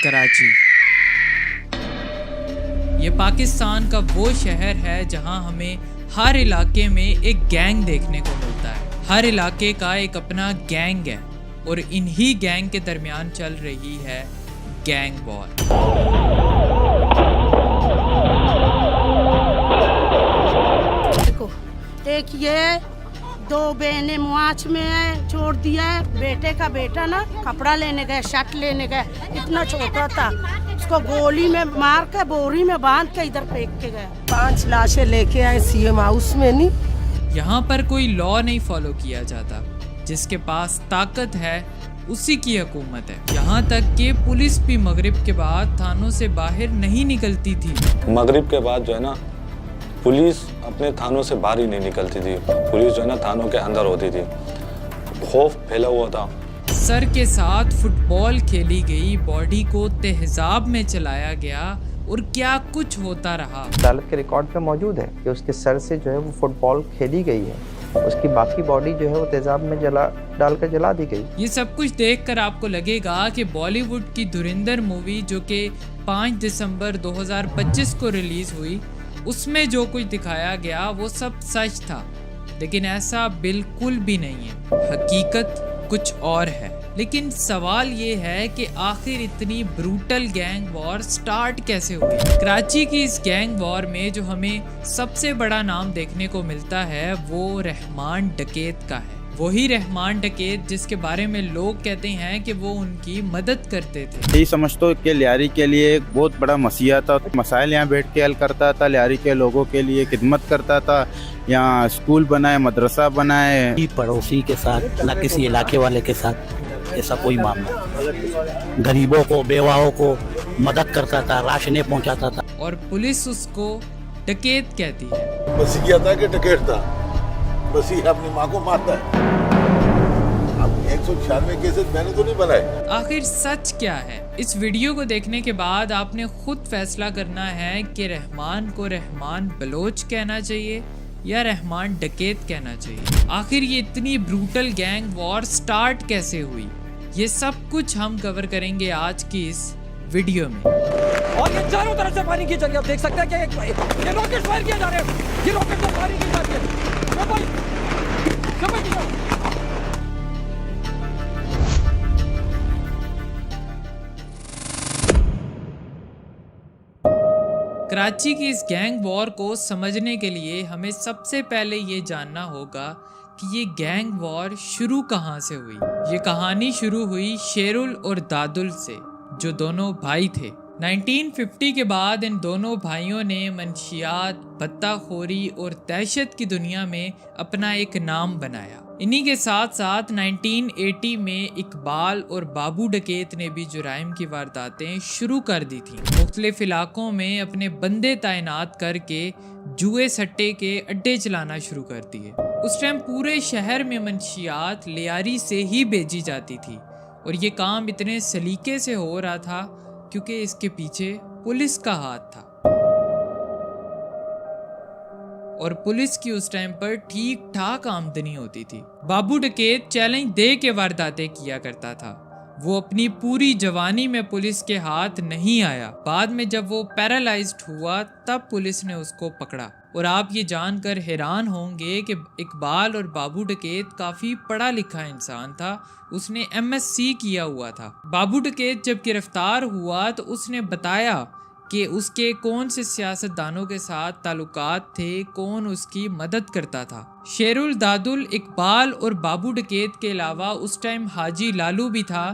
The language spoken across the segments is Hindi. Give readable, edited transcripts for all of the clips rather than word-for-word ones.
कराची। ये पाकिस्तान का वो शहर है जहां हमें हर इलाके में एक गैंग देखने को मिलता है। हर इलाके का एक अपना गैंग है और इन्हीं गैंग के दरमियान चल रही है गैंग वॉर। देखो, एक ये दो बहनें मुआच में छोड़ दिया है। बेटे का बेटा ना कपड़ा लेने गए, शर्ट लेने गए, इतना छोटा था, उसको गोली में मार के बोरी में बांध के इधर फेंक के गए। 5 लाशें लेके आए सीएम हाउस में। नहीं, यहाँ पर कोई लॉ नहीं फॉलो किया जाता। जिसके पास ताकत है उसी की हुकूमत है। यहाँ तक कि पुलिस भी मगरिब के बाद थानों से बाहर नहीं निकलती थी। मगरिब के बाद जो है ना, पुलिस अपने थानों से बाहर ही नहीं निकलती थी। पुलिस जो है ना थानों के अंदर होती थी। खौफ फैला हुआ था। सर के साथ फुटबॉल खेली गई, बॉडी को तेहजाब में चलाया गया और क्या कुछ होता रहा। अदालत के रिकॉर्ड पे मौजूद है कि उसके सर से जो है वो फुटबॉल खेली गई है, उसकी बाकी बॉडी जो है वो तेजाब में डालकर जला दी गई। ये सब कुछ देखकर आपको लगेगा कि बॉलीवुड की धुरंधर मूवी जो कि 5 दिसंबर 2025 को रिलीज हुई, उसमें जो कुछ दिखाया गया वो सब सच था, लेकिन ऐसा बिल्कुल भी नहीं है। हकीकत कुछ और है। लेकिन सवाल ये है कि आखिर इतनी ब्रूटल गैंग वॉर स्टार्ट कैसे हुई। कराची की इस गैंग वॉर में जो हमें सबसे बड़ा नाम देखने को मिलता है वो रहमान डकैत का है। वही रहमान डकैत जिसके बारे में लोग कहते हैं कि वो उनकी मदद करते थे। यही समझतो कि लियारी के लिए एक बहुत बड़ा मसीहा था। मसाइल यहाँ बैठ के हल करता था, लियारी के लोगों के लिए खिदमत करता था। यहाँ स्कूल बनाए, मदरसा बनाए। पड़ोसी के साथ न किसी इलाके वाले के साथ ऐसा कोई मामला। गरीबों को, बेवाओं को मदद करता था, राशनें पहुँचाता था। और पुलिस उसको डकैत कहती है। मसीहा था कि डकैत था? मसीहा अपनी माँ को मारता है। 196 केसेस मैंने तो नहीं बनाए। आखिर सच क्या है? इस वीडियो को देखने के बाद आपने खुद फैसला करना है कि रहमान को रहमान बलोच कहना चाहिए या रहमान डकैत कहना चाहिए। आखिर ये इतनी ब्रूटल गैंग वॉर स्टार्ट कैसे हुई, ये सब कुछ हम कवर करेंगे आज की इस वीडियो में। और ये चारों तरफ से फायरिंग की जा रही है। आप देख सकते हैं कि ये रॉकेट फायर किए जा रहे हैं। ये रॉकेट से फायरिंग की जा रही है। कराची की इस गैंग वॉर को समझने के लिए हमें सबसे पहले ये जानना होगा कि ये गैंग वॉर शुरू कहाँ से हुई। ये कहानी शुरू हुई शेरुल और दादुल से, जो दोनों भाई थे। 1950 के बाद इन दोनों भाइयों ने मंशियात, बत्ताखोरी और दहशत की दुनिया में अपना एक नाम बनाया। इन्हीं के साथ साथ 1980 में इकबाल और बाबू डकैत ने भी जुराइम की वारदातें शुरू कर दी थी। मुख्तलिफ इलाकों में अपने बंदे तैनात करके जुए सट्टे के अड्डे चलाना शुरू कर दिए। उस टाइम पूरे शहर में मंशियात लियारी से ही भेजी जाती थी और ये काम इतने सलीके से हो रहा था क्योंकि इसके पीछे पुलिस का हाथ था और पुलिस की उस टाइम पर ठीक ठाक आमदनी होती थी। बाबू डकैत चैलेंज दे के वारदातें किया करता था। वो अपनी पूरी जवानी में पुलिस के हाथ नहीं आया। बाद में जब वो पैरालाइज्ड हुआ तब पुलिस ने उसको पकड़ा। और आप ये जानकर हैरान होंगे कि इकबाल और बाबू डकैत काफ़ी पढ़ा लिखा इंसान था। उसने MSc किया हुआ था। बाबू डकैत जब गिरफ्तार हुआ तो उसने बताया कि उसके कौन से सियासतदानों के साथ ताल्लुकात थे, कौन उसकी मदद करता था। शेरुल, दादुल, इकबाल और बाबू डकैत के अलावा उस टाइम हाजी लालू भी था,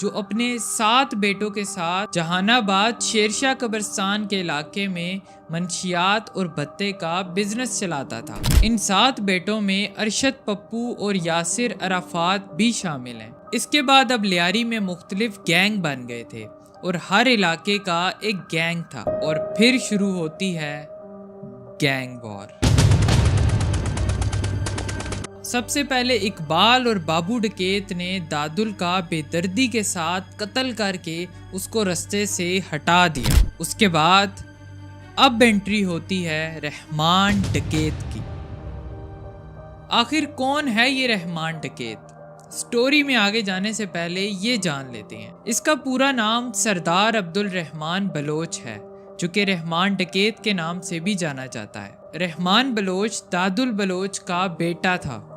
जो अपने 7 बेटों के साथ जहानाबाद शेरशाह कब्रिस्तान के इलाके में मंशियात और भत्ते का बिजनेस चलाता था। इन 7 बेटों में अरशद पप्पू और यासिर अराफात भी शामिल हैं। इसके बाद अब लियारी में मुख्तलिफ गैंग बन गए थे और हर इलाके का एक गैंग था और फिर शुरू होती है गैंग वॉर। सबसे पहले इकबाल और बाबू डकैत ने दादुल का बेदर्दी के साथ कत्ल करके उसको रास्ते से हटा दिया। उसके बाद अब एंट्री होती है रहमान डकैत की। आखिर कौन है ये रहमान डकैत? स्टोरी में आगे जाने से पहले ये जान लेते हैं, इसका पूरा नाम सरदार अब्दुल रहमान बलोच है, जो कि रहमान डकैत के नाम से भी जाना जाता है। रहमान बलोच दादुल बलोच का बेटा था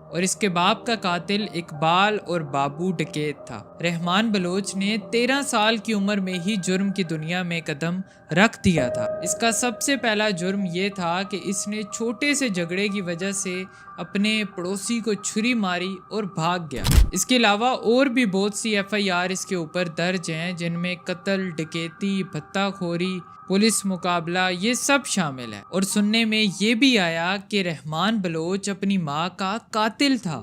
और इसके बाप का कातिल इकबाल और बाबू डकैत था। रहमान बलोच ने 13 साल की उम्र में ही जुर्म की दुनिया में कदम रख दिया था। इसका सबसे पहला जुर्म ये था कि इसने छोटे से झगड़े की वजह से अपने पड़ोसी को छुरी मारी और भाग गया। इसके अलावा और भी बहुत सी FIR इसके ऊपर दर्ज हैं, जिनमें कत्ल, डकैती, भत्ताखोरी, पुलिस मुकाबला, ये सब शामिल है। और सुनने में ये भी आया कि रहमान बलोच अपनी माँ का कातिल था।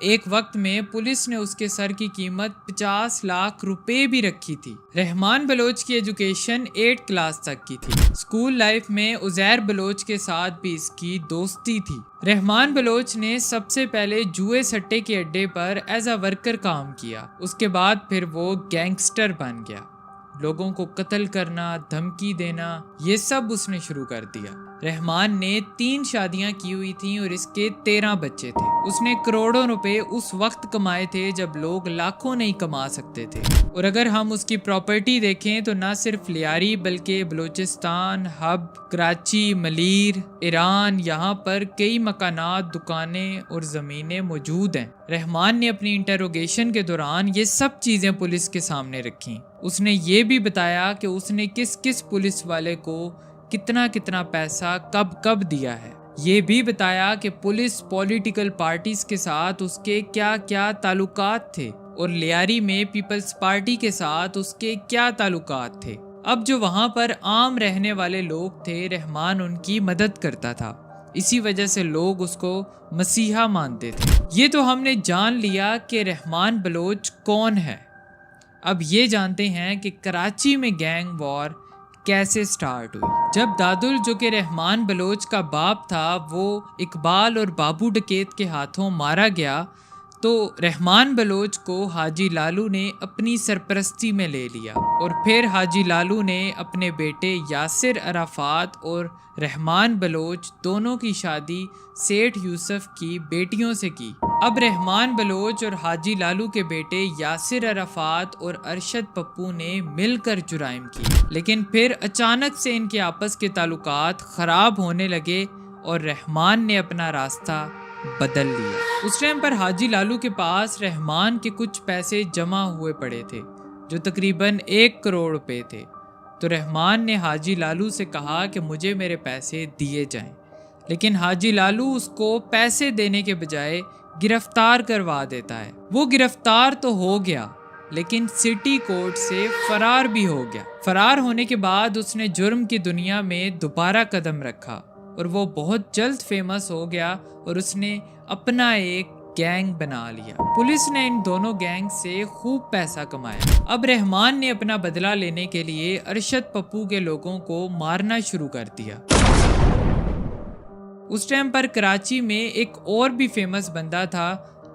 एक वक्त में पुलिस ने उसके सर की कीमत 50 लाख रुपए भी रखी थी। रहमान बलोच की एजुकेशन 8 क्लास तक की थी। स्कूल लाइफ में उजैर बलोच के साथ भी इसकी दोस्ती थी। रहमान बलोच ने सबसे पहले जुए सट्टे के अड्डे पर एज अ वर्कर काम किया। उसके बाद फिर वो गैंगस्टर बन गया। लोगों को कत्ल करना, धमकी देना, ये सब उसने शुरू कर दिया। रहमान ने 3 शादियां की हुई थी और इसके 13 बच्चे थे। उसने करोड़ों रुपए उस वक्त कमाए थे जब लोग लाखों नहीं कमा सकते थे। और अगर हम उसकी प्रॉपर्टी देखें तो ना सिर्फ लियारी बल्कि बलूचिस्तान, हब, कराची, मलीर, ईरान, यहाँ पर कई मकानात, दुकानें और ज़मीनें मौजूद हैं। रहमान ने अपनी इंटरोगेशन के दौरान ये सब चीज़ें पुलिस के सामने रखी। उसने ये भी बताया कि उसने किस किस पुलिस वाले को कितना कितना पैसा कब कब दिया है। ये भी बताया कि पुलिस पॉलिटिकल पार्टीज के साथ उसके क्या क्या ताल्लुकात थे और लियारी में पीपल्स पार्टी के साथ उसके क्या ताल्लुकात थे। अब जो वहाँ पर आम रहने वाले लोग थे, रहमान उनकी मदद करता था। इसी वजह से लोग उसको मसीहा मानते थे। ये तो हमने जान लिया कि रहमान बलोच कौन है। अब ये जानते हैं कि कराची में गैंग वॉर कैसे स्टार्ट हुई। जब दादुल, जो कि रहमान बलोच का बाप था, वो इकबाल और बाबू डकैत के हाथों मारा गया तो रहमान बलोच को हाजी लालू ने अपनी सरपरस्ती में ले लिया और फिर हाजी लालू ने अपने बेटे यासिर अराफात और रहमान बलोच दोनों की शादी सेठ यूसुफ की बेटियों से की। अब रहमान बलोच और हाजी लालू के बेटे यासिर अराफात और अरशद पप्पू ने मिलकर जुराइम की, लेकिन फिर अचानक से इनके आपस के ताल्लुकात खराब होने लगे और रहमान ने अपना रास्ता बदल लिया। उस टाइम पर हाजी लालू के पास रहमान के कुछ पैसे जमा हुए पड़े थे जो तकरीबन 1 करोड़ रुपए थे। तो रहमान ने हाजी लालू से कहा कि मुझे मेरे पैसे दिए जाएं, लेकिन हाजी लालू उसको पैसे देने के बजाय गिरफ्तार करवा देता है। वो गिरफ्तार तो हो गया लेकिन सिटी कोर्ट से फरार भी हो गया। फरार होने के बाद उसने जुर्म की दुनिया में दोबारा कदम रखा और वो बहुत जल्द फेमस हो गया और उसने अपना एक गैंग बना लिया। पुलिस ने इन दोनों गैंग से खूब पैसा कमाया। अब रहमान ने अपना बदला लेने के लिए अरशद पप्पू के लोगों को मारना शुरू कर दिया। उस टाइम पर कराची में एक और भी फेमस बंदा था,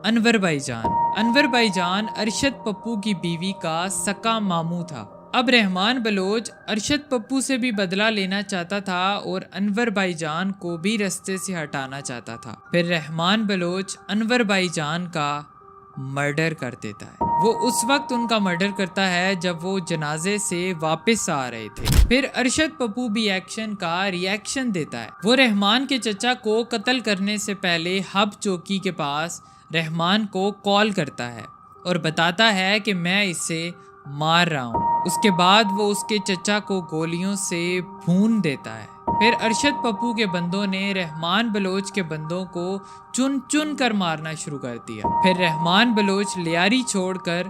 अनवर भाईजान। अनवर भाईजान अरशद पप्पू की बीवी का सका मामू था। अब रहमान बलोच अरशद पप्पू से भी बदला लेना चाहता था और अनवर भाईजान को भी रास्ते से हटाना चाहता था। फिर रहमान बलोच अनवर भाईजान का मर्डर कर देता है। वो उस वक्त उनका मर्डर करता है जब वो जनाजे से वापस आ रहे थे। फिर अरशद पप्पू भी एक्शन का रिएक्शन देता है। वो रहमान के चचा को कत्ल करने से पहले हब चौकी के पास रहमान को कॉल करता है और बताता है कि मैं इसे मार रहा हूँ। उसके बाद वो उसके चचा को गोलियों से भून देता है। फिर अरशद पप्पू के बंदों ने रहमान बलोच के बंदों को चुन चुन कर मारना शुरू कर दिया। फिर रहमान बलोच लियारी छोड़कर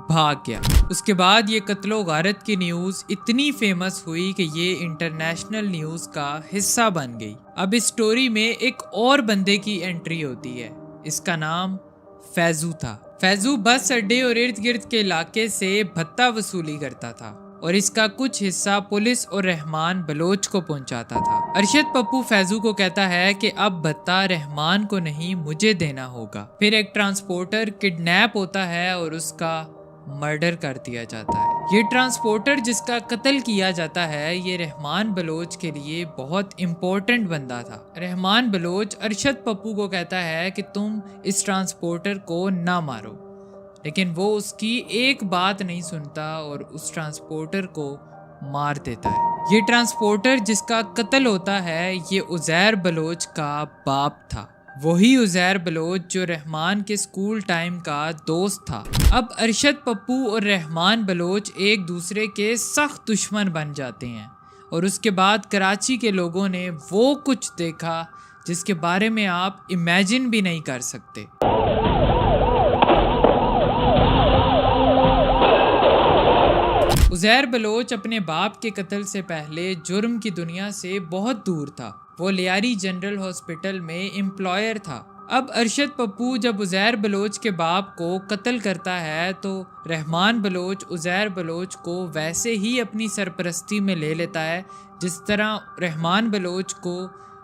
भाग गया। उसके बाद ये कत्लो गारत की न्यूज़ इतनी फेमस हुई कि ये इंटरनेशनल न्यूज़ का हिस्सा बन गई। अब इस स्टोरी में एक और बंदे की एंट्री होती है। इसका नाम फैजू था। फैजू बस अड्डे और इर्द गिर्द के इलाके से भत्ता वसूली करता था और इसका कुछ हिस्सा पुलिस और रहमान बलोच को पहुंचाता था। अरशद पप्पू फैजू को कहता है कि अब भत्ता रहमान को नहीं मुझे देना होगा। फिर एक ट्रांसपोर्टर किडनैप होता है और उसका मर्डर कर दिया जाता है। ये ट्रांसपोर्टर जिसका कत्ल किया जाता है, ये रहमान बलोच के लिए बहुत इम्पोर्टेंट बंदा था। रहमान बलोच अरशद पप्पू को कहता है कि तुम इस ट्रांसपोर्टर को ना मारो, लेकिन वो उसकी एक बात नहीं सुनता और उस ट्रांसपोर्टर को मार देता है। ये ट्रांसपोर्टर जिसका कत्ल होता है, ये उज़ैर बलोच का बाप था। वही उज़ैर बलोच जो रहमान के स्कूल टाइम का दोस्त था। अब अरशद पप्पू और रहमान बलोच एक दूसरे के सख्त दुश्मन बन जाते हैं और उसके बाद कराची के लोगों ने वो कुछ देखा जिसके बारे में आप इमेजिन भी नहीं कर सकते। उज़ैर बलोच अपने बाप के कत्ल से पहले जुर्म की दुनिया से बहुत दूर था। वो लियारी जनरल हॉस्पिटल में एम्प्लॉयर था। अब अरशद पप्पू जब उज़ैर बलोच के बाप को कत्ल करता है तो रहमान बलोच उज़ैर बलोच को वैसे ही अपनी सरपरस्ती में ले लेता है जिस तरह रहमान बलोच को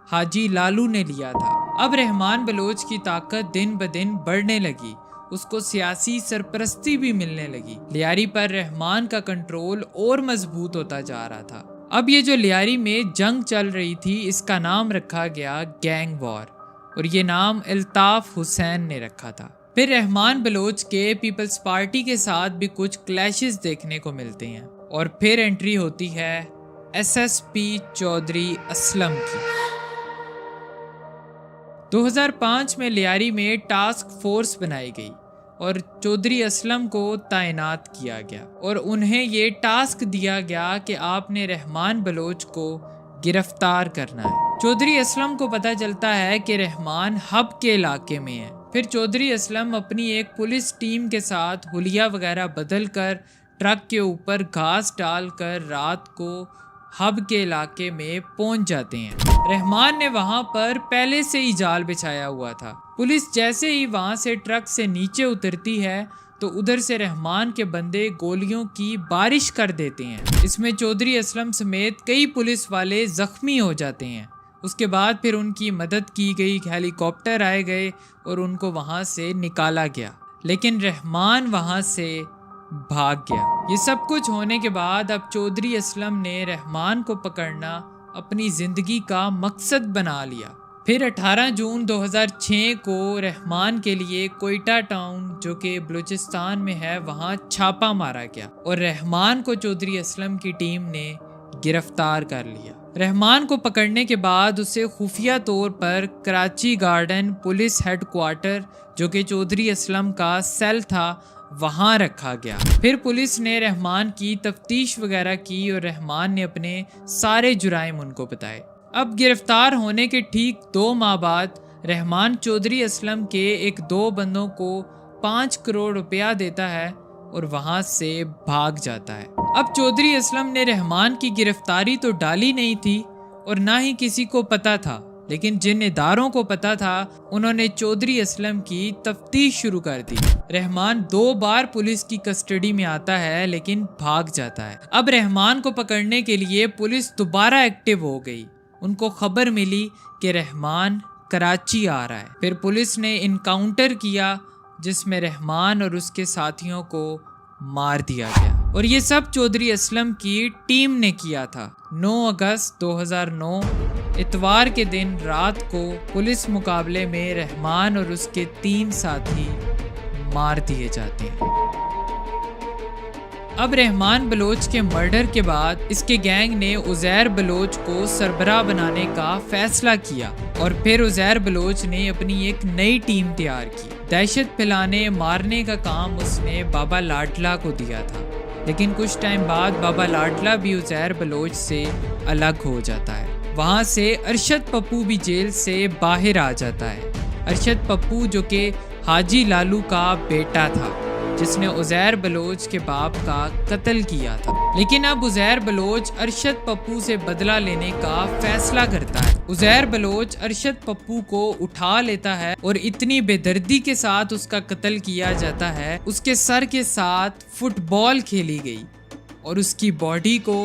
हाजी लालू ने लिया था। अब रहमान बलोच की ताकत दिन ब दिन बढ़ने लगी, उसको सियासी सरपरस्ती भी मिलने लगी। लियारी पर रहमान का कंट्रोल और मजबूत होता जा रहा था। अब ये जो लियारी में जंग चल रही थी, इसका नाम रखा गया गैंग वॉर और ये नाम अल्ताफ हुसैन ने रखा था। फिर रहमान बलोच के पीपल्स पार्टी के साथ भी कुछ क्लैशेस देखने को मिलते हैं और फिर एंट्री होती है SSP चौधरी असलम की। 2005 में लियारी में टास्क फोर्स बनाई गई और चौधरी असलम को तैनात किया गया और उन्हें ये टास्क दिया गया कि आपने रहमान बलोच को गिरफ्तार करना है। चौधरी असलम को पता चलता है कि रहमान हब के इलाके में है। फिर चौधरी असलम अपनी एक पुलिस टीम के साथ हुलिया वगैरह बदल कर ट्रक के ऊपर घास डालकर रात को हब के इलाके में पहुंच जाते हैं। रहमान ने वहां पर पहले से ही जाल बिछाया हुआ था। पुलिस जैसे ही वहां से ट्रक से नीचे उतरती है तो उधर से रहमान के बंदे गोलियों की बारिश कर देते हैं। इसमें चौधरी असलम समेत कई पुलिस वाले जख्मी हो जाते हैं। उसके बाद फिर उनकी मदद की गई, हेलीकॉप्टर आए गए और उनको वहां से निकाला गया, लेकिन रहमान वहां से भाग गया। ये सब कुछ होने के बाद अब चौधरी असलम ने रहमान को पकड़ना अपनी जिंदगी का मकसद बना लिया। फिर 18 जून 2006 को रहमान के लिए कोयटा टाउन जो कि बलूचिस्तान में है वहां छापा मारा गया और रहमान को चौधरी असलम की टीम ने गिरफ्तार कर लिया। रहमान को पकड़ने के बाद उसे खुफिया तौर पर कराची गार्डन पुलिस हेडक्वार्टर जो कि चौधरी असलम का सेल था वहां रखा गया। फिर पुलिस ने रहमान की तफ्तीश वगैरह की और रहमान ने अपने सारे जुराइम उनको बताए। अब गिरफ्तार होने के ठीक 2 माह बाद रहमान चौधरी असलम के एक 2 बंदों को 5 करोड़ रुपया देता है और वहां से भाग जाता है। अब चौधरी असलम ने रहमान की गिरफ्तारी तो डाली नहीं थी और ना ही किसी को पता था, लेकिन जिन इदारों को पता था उन्होंने चौधरी असलम की तफ्तीश शुरू कर दी। रहमान 2 बार पुलिस की कस्टडी में आता है लेकिन भाग जाता है। अब रहमान को पकड़ने के लिए पुलिस दोबारा एक्टिव हो गई। उनको खबर मिली कि रहमान कराची आ रहा है। फिर पुलिस ने इनकाउंटर किया जिसमें रहमान और उसके साथियों को मार दिया गया और ये सब चौधरी असलम की टीम ने किया था। 9 अगस्त 2009 इतवार के दिन रात को पुलिस मुकाबले में रहमान और उसके 3 साथी मार दिए जाते हैं। अब रहमान बलोच के मर्डर के बाद इसके गैंग ने उज़ैर बलोच को सरबराह बनाने का फैसला किया और फिर उज़ैर बलोच ने अपनी एक नई टीम तैयार की। दहशत फैलाने मारने का काम उसने बाबा लाडला को दिया था, लेकिन कुछ टाइम बाद बाबा लाडला भी उज़ैर बलोच से अलग हो जाता है। वहाँ से अरशद पप्पू भी जेल से बाहर आ जाता है। अरशद पप्पू जो कि हाजी लालू का बेटा था जिसने उज़ैर बलोच के बाप का कत्ल किया था। लेकिन अब उज़ैर बलोच अरशद पप्पू से बदला लेने का फैसला करता है। उज़ैर बलोच अरशद पप्पू को उठा लेता है और इतनी बेदर्दी के साथ उसका कत्ल किया जाता है। उसके सर के साथ फुटबॉल खेली गई और उसकी बॉडी को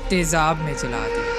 तेजाब में जला दिया।